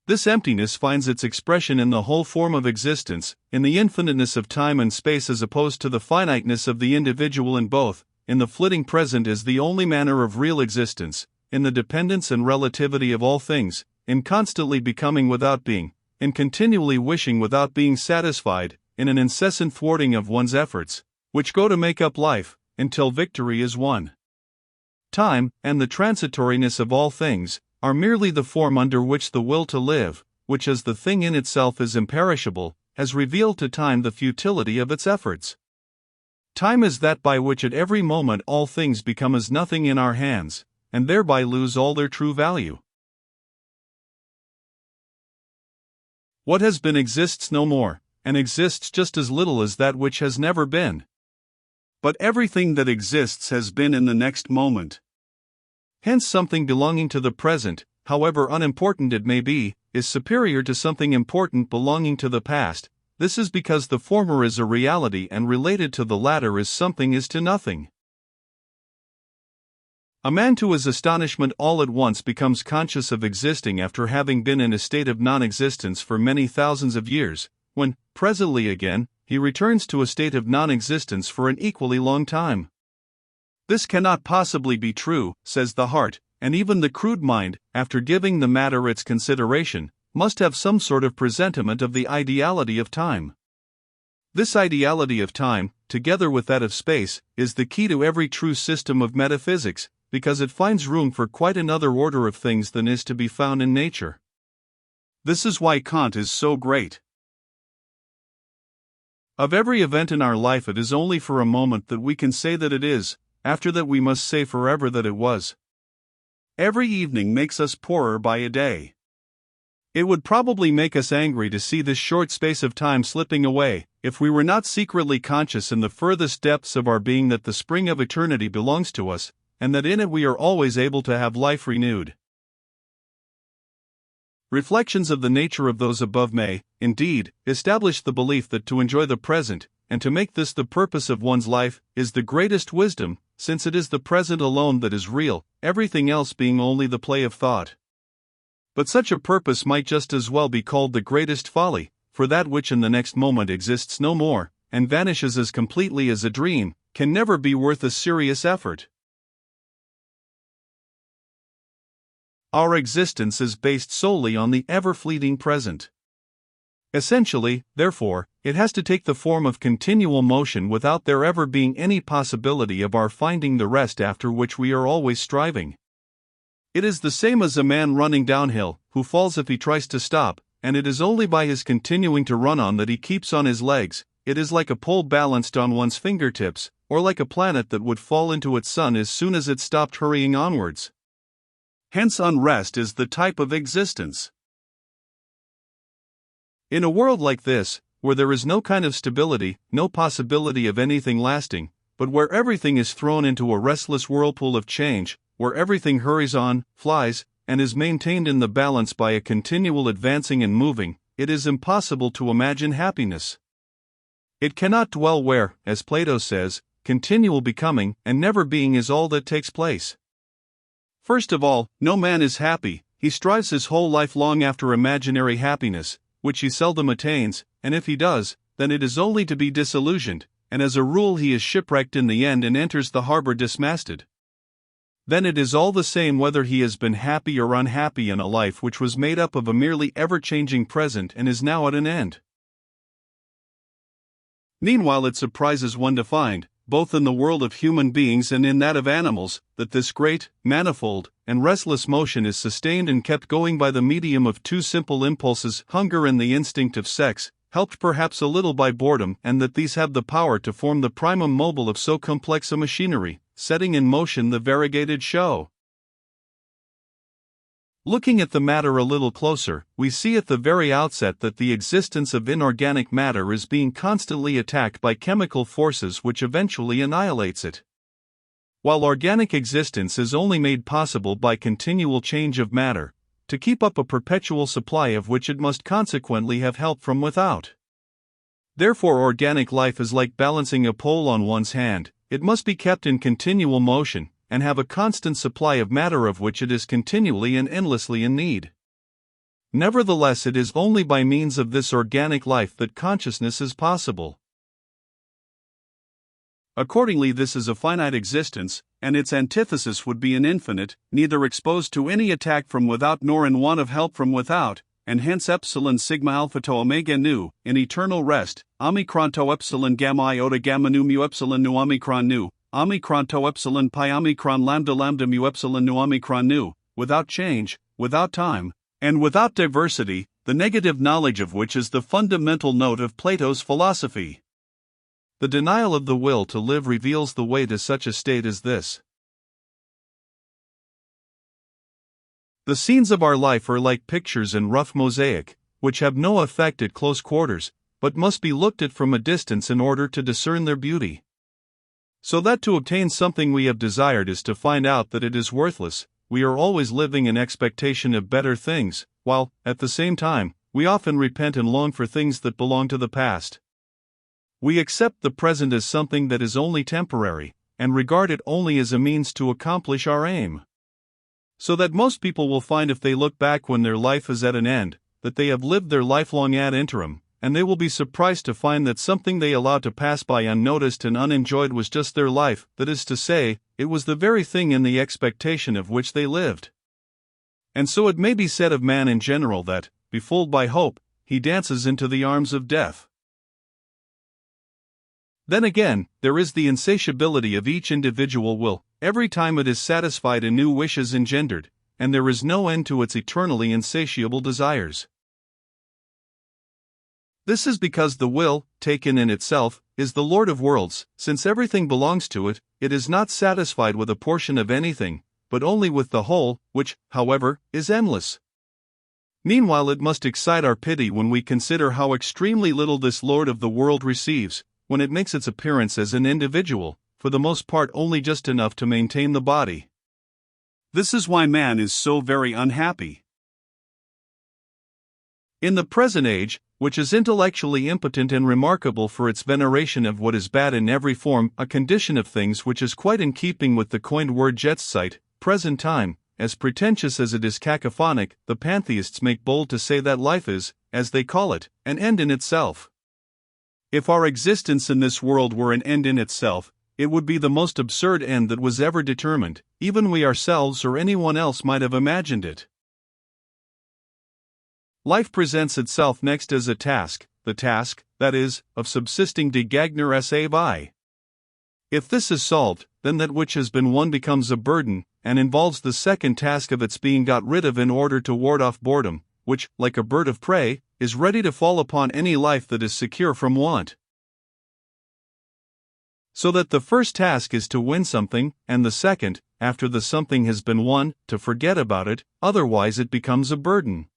This emptiness finds its expression in the whole form of existence, in the infiniteness of time and space as opposed to the finiteness of the individual in both, in the flitting present as the only manner of real existence, in the dependence and relativity of all things, in constantly becoming without being, in continually wishing without being satisfied, in an incessant thwarting of one's efforts, which go to make up life, until victory is won. Time, and the transitoriness of all things, are merely the form under which the will to live, which as the thing in itself is imperishable, has revealed to time the futility of its efforts. Time is that by which at every moment all things become as nothing in our hands, and thereby lose all their true value. What has been exists no more, and exists just as little as that which has never been. But everything that exists has been in the next moment. Hence something belonging to the present, however unimportant it may be, is superior to something important belonging to the past. This is because the former is a reality and related to the latter as something is to nothing. A man to his astonishment all at once becomes conscious of existing after having been in a state of non-existence for many thousands of years, when, presently again, he returns to a state of non-existence for an equally long time. This cannot possibly be true, says the heart, and even the crude mind, after giving the matter its consideration, must have some sort of presentiment of the ideality of time. This ideality of time, together with that of space, is the key to every true system of metaphysics, because it finds room for quite another order of things than is to be found in nature. This is why Kant is so great. Of every event in our life it is only for a moment that we can say that it is, after that we must say forever that it was. Every evening makes us poorer by a day. It would probably make us angry to see this short space of time slipping away, if we were not secretly conscious in the furthest depths of our being that the spring of eternity belongs to us, and that in it we are always able to have life renewed. Reflections of the nature of those above may, indeed, establish the belief that to enjoy the present, and to make this the purpose of one's life, is the greatest wisdom, since it is the present alone that is real, everything else being only the play of thought. But such a purpose might just as well be called the greatest folly, for that which in the next moment exists no more, and vanishes as completely as a dream, can never be worth a serious effort. Our existence is based solely on the ever-fleeting present. Essentially, therefore, it has to take the form of continual motion without there ever being any possibility of our finding the rest after which we are always striving. It is the same as a man running downhill, who falls if he tries to stop, and it is only by his continuing to run on that he keeps on his legs. It is like a pole balanced on one's fingertips, or like a planet that would fall into its sun as soon as it stopped hurrying onwards. Hence unrest is the type of existence. In a world like this, where there is no kind of stability, no possibility of anything lasting, but where everything is thrown into a restless whirlpool of change, where everything hurries on, flies, and is maintained in the balance by a continual advancing and moving, it is impossible to imagine happiness. It cannot dwell where, as Plato says, continual becoming and never being is all that takes place. First of all, no man is happy, he strives his whole life long after imaginary happiness, which he seldom attains, and if he does, then it is only to be disillusioned, and as a rule he is shipwrecked in the end and enters the harbor dismasted. Then it is all the same whether he has been happy or unhappy in a life which was made up of a merely ever-changing present and is now at an end. Meanwhile it surprises one to find, both in the world of human beings and in that of animals, that this great, manifold, and restless motion is sustained and kept going by the medium of two simple impulses, hunger and the instinct of sex, helped perhaps a little by boredom, and that these have the power to form the primum mobile of so complex a machinery, setting in motion the variegated show. Looking at the matter a little closer, we see at the very outset that the existence of inorganic matter is being constantly attacked by chemical forces which eventually annihilates it. While organic existence is only made possible by continual change of matter, to keep up a perpetual supply of which it must consequently have help from without. Therefore organic life is like balancing a pole on one's hand, it must be kept in continual motion, and have a constant supply of matter of which it is continually and endlessly in need. Nevertheless, it is only by means of this organic life that consciousness is possible. Accordingly, this is a finite existence, and its antithesis would be an infinite, neither exposed to any attack from without nor in want of help from without, and hence epsilon sigma alpha to omega nu, in eternal rest, omicron to epsilon gamma iota gamma nu mu epsilon nu omicron to epsilon pi omicron lambda mu epsilon nu omicron nu, without change, without time, and without diversity, the negative knowledge of which is the fundamental note of Plato's philosophy. The denial of the will to live reveals the way to such a state as this. The scenes of our life are like pictures in rough mosaic, which have no effect at close quarters, but must be looked at from a distance in order to discern their beauty. So that to obtain something we have desired is to find out that it is worthless, we are always living in expectation of better things, while, at the same time, we often repent and long for things that belong to the past. We accept the present as something that is only temporary, and regard it only as a means to accomplish our aim. So that most people will find if they look back when their life is at an end, that they have lived their lifelong ad interim, and they will be surprised to find that something they allowed to pass by unnoticed and unenjoyed was just their life, that is to say, it was the very thing in the expectation of which they lived. And so it may be said of man in general that, befooled by hope, he dances into the arms of death. Then again, there is the insatiability of each individual will. Every time it is satisfied, a new wish is engendered, and there is no end to its eternally insatiable desires. This is because the will, taken in itself, is the Lord of worlds. Since everything belongs to it, it is not satisfied with a portion of anything, but only with the whole, which, however, is endless. Meanwhile, it must excite our pity when we consider how extremely little this Lord of the world receives, when it makes its appearance as an individual, for the most part only just enough to maintain the body. This is why man is so very unhappy. In the present age, which is intellectually impotent and remarkable for its veneration of what is bad in every form, a condition of things which is quite in keeping with the coined word Jetztzeit, present time, as pretentious as it is cacophonic, the pantheists make bold to say that life is, as they call it, an end in itself. If our existence in this world were an end in itself, it would be the most absurd end that was ever determined. Even we ourselves or anyone else might have imagined it. Life presents itself next as a task, the task, that is, of subsisting de gagner esse vi. If this is solved, then that which has been won becomes a burden, and involves the second task of its being got rid of in order to ward off boredom, which, like a bird of prey, is ready to fall upon any life that is secure from want. So that the first task is to win something, and the second, after the something has been won, to forget about it, otherwise it becomes a burden.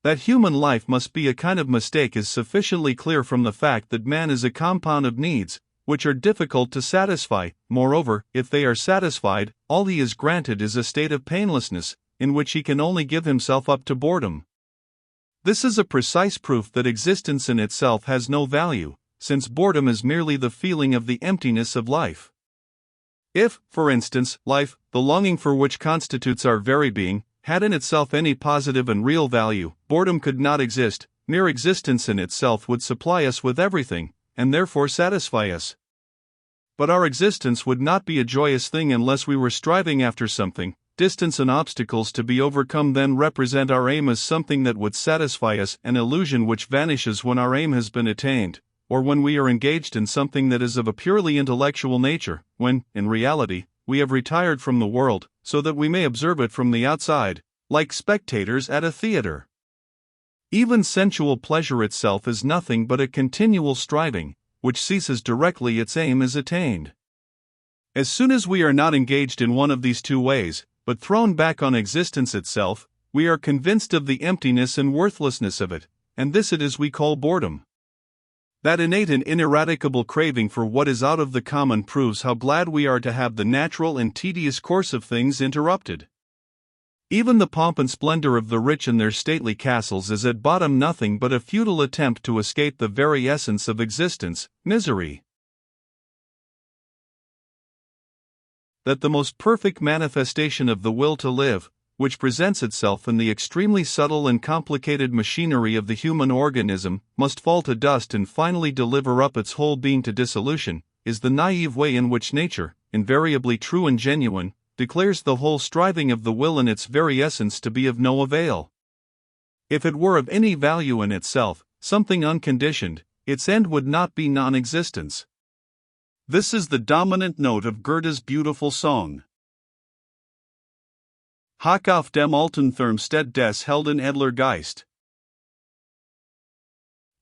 That human life must be a kind of mistake is sufficiently clear from the fact that man is a compound of needs, which are difficult to satisfy. Moreover, if they are satisfied, all he is granted is a state of painlessness, in which he can only give himself up to boredom. This is a precise proof that existence in itself has no value, since boredom is merely the feeling of the emptiness of life. If, for instance, life, the longing for which constitutes our very being, had in itself any positive and real value, boredom could not exist. Mere existence in itself would supply us with everything, and therefore satisfy us. But our existence would not be a joyous thing unless we were striving after something. Distance and obstacles to be overcome then represent our aim as something that would satisfy us, an illusion which vanishes when our aim has been attained, or when we are engaged in something that is of a purely intellectual nature, when, in reality, we have retired from the world, so that we may observe it from the outside, like spectators at a theater. Even sensual pleasure itself is nothing but a continual striving, which ceases directly its aim is attained. As soon as we are not engaged in one of these two ways, but thrown back on existence itself, we are convinced of the emptiness and worthlessness of it, and this it is we call boredom. That innate and ineradicable craving for what is out of the common proves how glad we are to have the natural and tedious course of things interrupted. Even the pomp and splendor of the rich in their stately castles is at bottom nothing but a futile attempt to escape the very essence of existence, misery. That the most perfect manifestation of the will to live, which presents itself in the extremely subtle and complicated machinery of the human organism, must fall to dust and finally deliver up its whole being to dissolution, is the naive way in which nature, invariably true and genuine, declares the whole striving of the will in its very essence to be of no avail. If it were of any value in itself, something unconditioned, its end would not be non-existence. This is the dominant note of Goethe's beautiful song. Hoc auf dem alten Thurm steht des Helden edler Geist.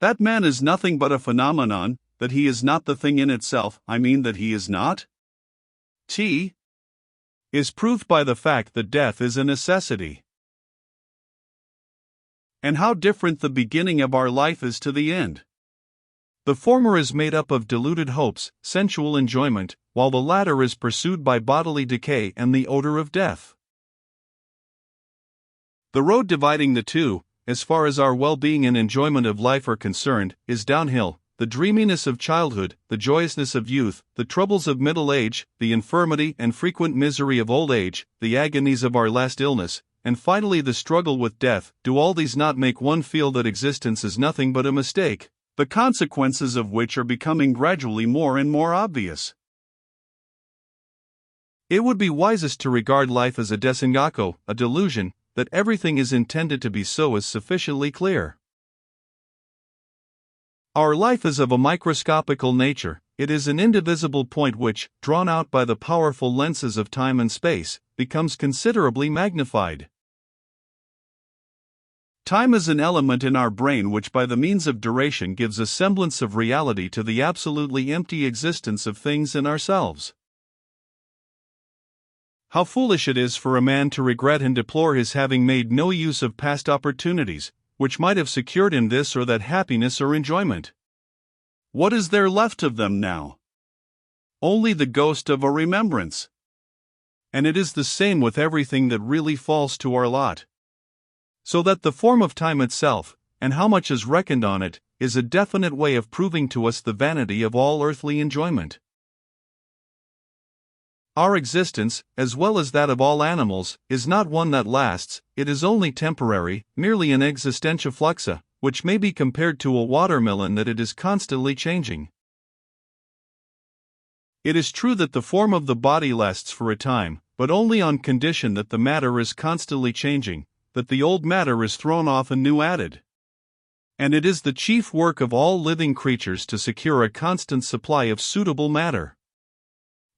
That man is nothing but a phenomenon, that he is not the thing in itself, I mean that he is not is proved by the fact that death is a necessity. And how different the beginning of our life is to the end. The former is made up of deluded hopes, sensual enjoyment, while the latter is pursued by bodily decay and the odor of death. The road dividing the two, as far as our well-being and enjoyment of life are concerned, is downhill. The dreaminess of childhood, the joyousness of youth, the troubles of middle age, the infirmity and frequent misery of old age, the agonies of our last illness, and finally the struggle with death, do all these not make one feel that existence is nothing but a mistake, the consequences of which are becoming gradually more and more obvious? It would be wisest to regard life as a desengako, a delusion, that everything is intended to be so is sufficiently clear. Our life is of a microscopical nature, it is an indivisible point which, drawn out by the powerful lenses of time and space, becomes considerably magnified. Time is an element in our brain which by the means of duration gives a semblance of reality to the absolutely empty existence of things and ourselves. How foolish it is for a man to regret and deplore his having made no use of past opportunities, which might have secured him this or that happiness or enjoyment. What is there left of them now? Only the ghost of a remembrance. And it is the same with everything that really falls to our lot. So that the form of time itself, and how much is reckoned on it, is a definite way of proving to us the vanity of all earthly enjoyment. Our existence, as well as that of all animals, is not one that lasts, it is only temporary, merely an existentia fluxa, which may be compared to a watermelon that it is constantly changing. It is true that the form of the body lasts for a time, but only on condition that the matter is constantly changing, that the old matter is thrown off and new added. And it is the chief work of all living creatures to secure a constant supply of suitable matter.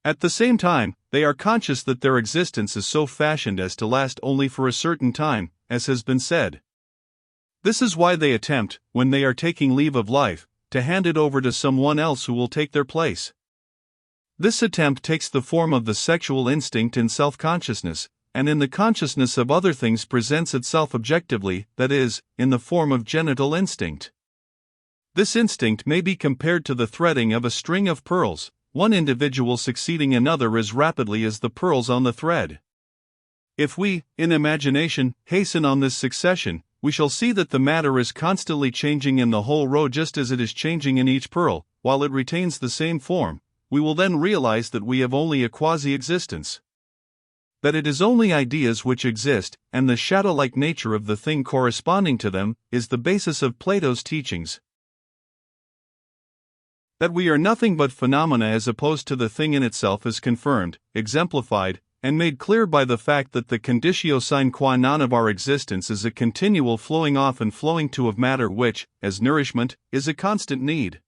At the same time, they are conscious that their existence is so fashioned as to last only for a certain time, as has been said. This is why they attempt, when they are taking leave of life, to hand it over to someone else who will take their place. This attempt takes the form of the sexual instinct in self-consciousness, and in the consciousness of other things presents itself objectively, that is, in the form of genital instinct. This instinct may be compared to the threading of a string of pearls, one individual succeeding another as rapidly as the pearls on the thread. If we, in imagination, hasten on this succession, we shall see that the matter is constantly changing in the whole row just as it is changing in each pearl, while it retains the same form. We will then realize that we have only a quasi-existence. That it is only ideas which exist, and the shadow-like nature of the thing corresponding to them, is the basis of Plato's teachings. That we are nothing but phenomena as opposed to the thing in itself is confirmed, exemplified, and made clear by the fact that the conditio sine qua non of our existence is a continual flowing off and flowing to of matter which, as nourishment, is a constant need.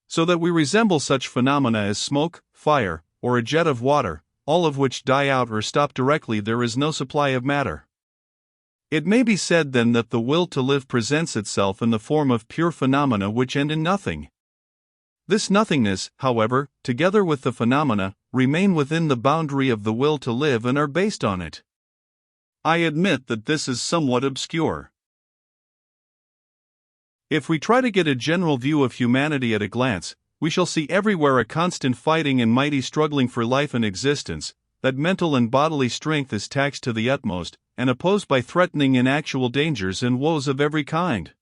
So that we resemble such phenomena as smoke, fire, or a jet of water, all of which die out or stop directly there is no supply of matter. It may be said then that the will to live presents itself in the form of pure phenomena which end in nothing. This nothingness, however, together with the phenomena, remain within the boundary of the will to live and are based on it. I admit that this is somewhat obscure. If we try to get a general view of humanity at a glance, we shall see everywhere a constant fighting and mighty struggling for life and existence, that mental and bodily strength is taxed to the utmost, and opposed by threatening and actual dangers and woes of every kind.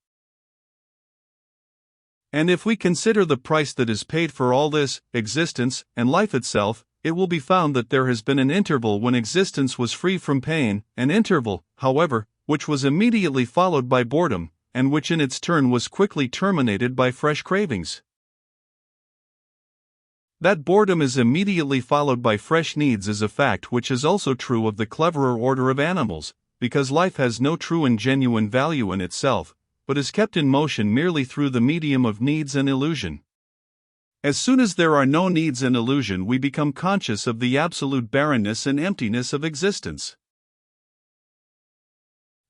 And if we consider the price that is paid for all this, existence, and life itself, it will be found that there has been an interval when existence was free from pain, an interval, however, which was immediately followed by boredom, and which in its turn was quickly terminated by fresh cravings. That boredom is immediately followed by fresh needs is a fact which is also true of the cleverer order of animals, because life has no true and genuine value in itself, but is kept in motion merely through the medium of needs and illusion. As soon as there are no needs and illusion, we become conscious of the absolute barrenness and emptiness of existence.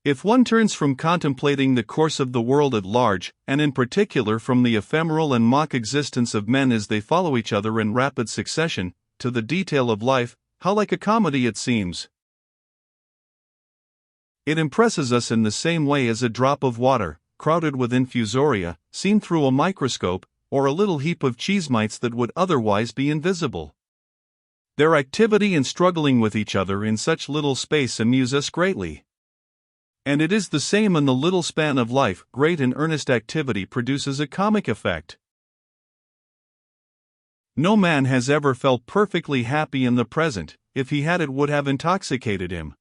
If one turns from contemplating the course of the world at large, and in particular from the ephemeral and mock existence of men as they follow each other in rapid succession, to the detail of life, how like a comedy it seems! It impresses us in the same way as a drop of water, crowded with infusoria, seen through a microscope, or a little heap of cheese mites that would otherwise be invisible. Their activity and struggling with each other in such little space amuse us greatly. And it is the same in the little span of life. Great and earnest activity produces a comic effect. No man has ever felt perfectly happy in the present. If he had, it would have intoxicated him.